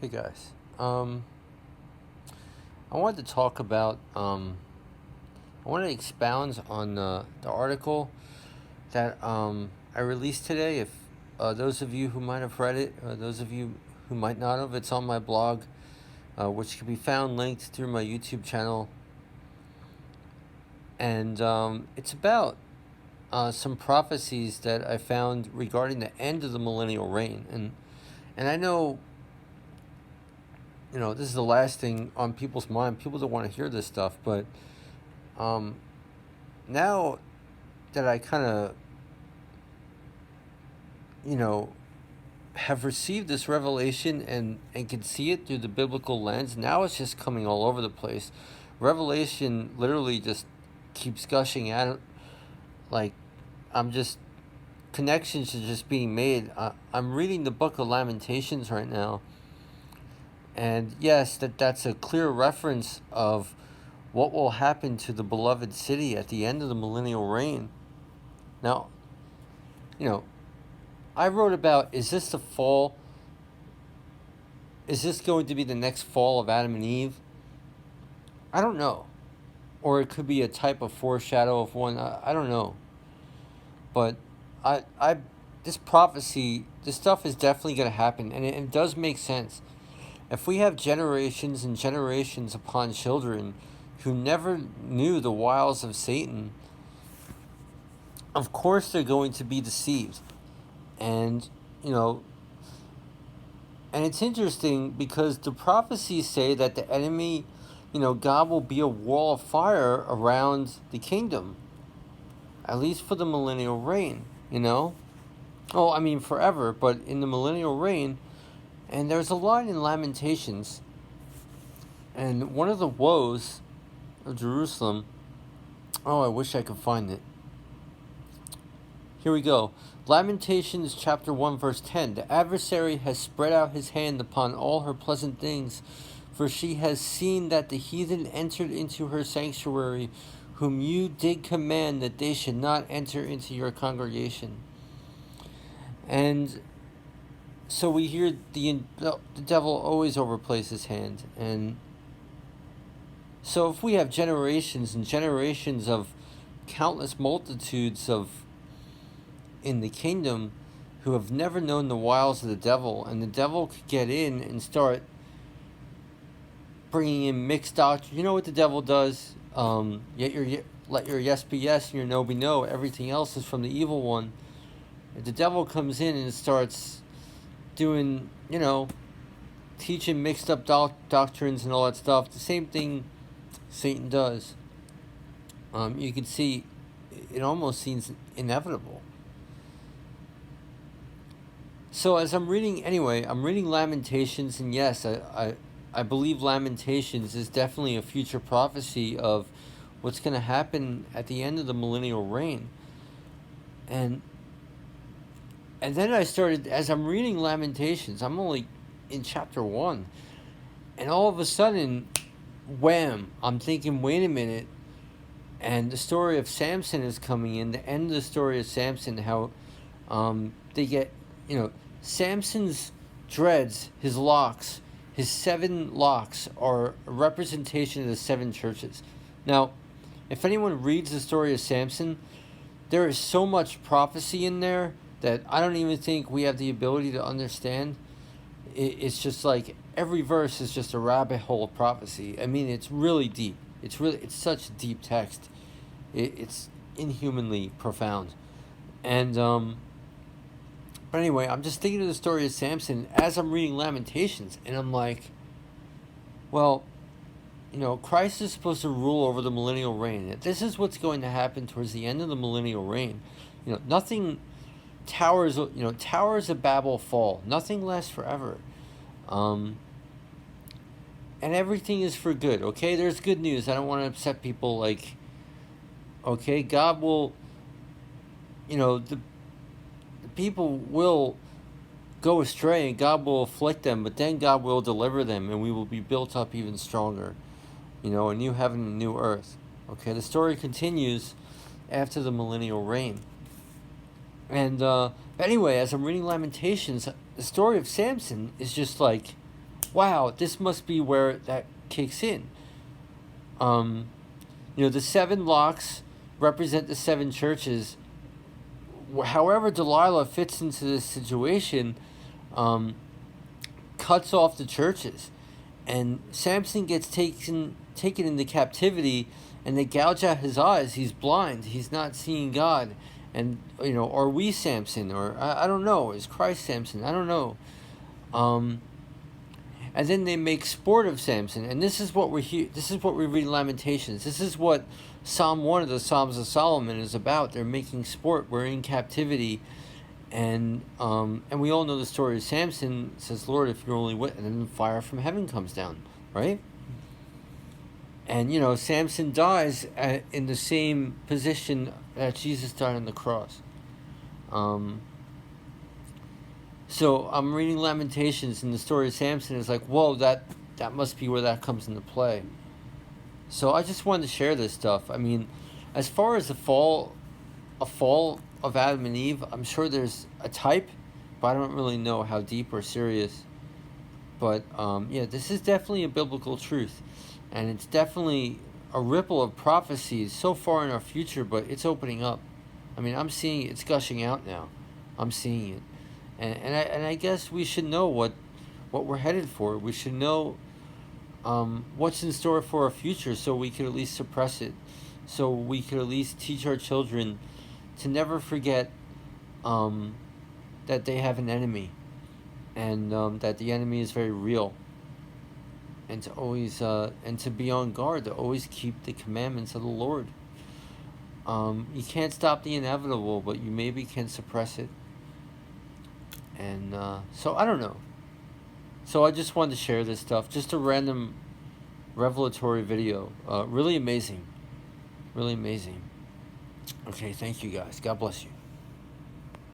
Hey guys, I wanted to talk about. I want to expound on the article that I released today. If those of you who might have read it, those of you who might not have, it's on my blog, which can be found linked through my YouTube channel, and it's about some prophecies that I found regarding the end of the millennial reign, and I know this is the last thing on people's mind. People don't want to hear this stuff, but now that I kind of, you know, have received this revelation and can see it through the biblical lens, now it's just coming all over the place. Revelation literally just keeps gushing out. Like, I'm just, connections are just being made. I'm reading the book of Lamentations right now. And yes, that's a clear reference of what will happen to the beloved city at the end of the millennial reign. Now, I wrote about, is this the fall? Is this going to be the next fall of Adam and Eve? I don't know. Or it could be a type of foreshadow of one. I don't know. But this prophecy, this stuff is definitely going to happen. And it does make sense. If we have generations and generations upon children who never knew the wiles of Satan, of course they're going to be deceived. And, and it's interesting because the prophecies say that the enemy, God will be a wall of fire around the kingdom, at least for the millennial reign, Oh, I mean forever, but in the millennial reign. And there's a line in Lamentations, and one of the woes of Jerusalem, I wish I could find it. Here we go. Lamentations chapter 1 verse 10. The adversary has spread out his hand upon all her pleasant things, for she has seen that the heathen entered into her sanctuary, whom you did command that they should not enter into your congregation. And so we hear the devil always overplays his hand. And so if we have generations and generations of countless multitudes of in the kingdom who have never known the wiles of the devil, and the devil could get in and start bringing in mixed doctrine. You know what the devil does? Let your yes be yes and your no be no. Everything else is from the evil one. If the devil comes in and starts doing, teaching mixed up doctrines and all that stuff, the same thing Satan does. You can see it almost seems inevitable. So as I'm reading Lamentations, and yes, I believe Lamentations is definitely a future prophecy of what's going to happen at the end of the millennial reign. And then I started, as I'm reading Lamentations, I'm only in chapter 1. And all of a sudden, wham, I'm thinking, wait a minute. And the story of Samson is coming in. The end of the story of Samson, how they get, Samson's dreads, his locks, his 7 locks are a representation of the 7 churches. Now, if anyone reads the story of Samson, there is so much prophecy in there that I don't even think we have the ability to understand. It's just like every verse is just a rabbit hole of prophecy. I mean, it's really deep. It's such a deep text. It's inhumanly profound. And but anyway, I'm just thinking of the story of Samson as I'm reading Lamentations, and I'm like, well, Christ is supposed to rule over the millennial reign. This is what's going to happen towards the end of the millennial reign. Nothing. Towers of Babel fall. Nothing lasts forever. And everything is for good, okay? There's good news. I don't want to upset people, like, okay, God will, the people will go astray and God will afflict them, but then God will deliver them and we will be built up even stronger. A new heaven and a new earth. Okay, the story continues after the millennial reign. And anyway, as I'm reading Lamentations, the story of Samson is just like, wow, this must be where that kicks in. The 7 locks represent the 7 churches. However Delilah fits into this situation, cuts off the churches, and Samson gets taken into captivity, and they gouge out his eyes. He's blind. He's not seeing God. And are we Samson, or I don't know? Is Christ Samson? I don't know. And then they make sport of Samson, and this is what we hear. This is what we read in Lamentations. This is what Psalm 1 of the Psalms of Solomon is about. They're making sport. We're in captivity, and we all know the story of Samson. Says, Lord, if you're only with, and then fire from heaven comes down, right? And Samson dies in the same position that Jesus died on the cross. So I'm reading Lamentations, and the story of Samson is like, whoa, that must be where that comes into play. So I just wanted to share this stuff. I mean, as far as a fall of Adam and Eve, I'm sure there's a type, but I don't really know how deep or serious. But this is definitely a biblical truth, and it's definitely a ripple of prophecies so far in our future, but it's opening up. I mean, I'm seeing it's gushing out now. I'm seeing it. And I guess we should know what we're headed for. We should know what's in store for our future, so we could at least suppress it. So we could at least teach our children to never forget that they have an enemy, and that the enemy is very real. And to always and to be on guard, to always keep the commandments of the Lord. You can't stop the inevitable, but you maybe can suppress it. And so I don't know. So I just wanted to share this stuff. Just a random revelatory video. Really amazing. Really amazing. Okay, thank you guys. God bless you.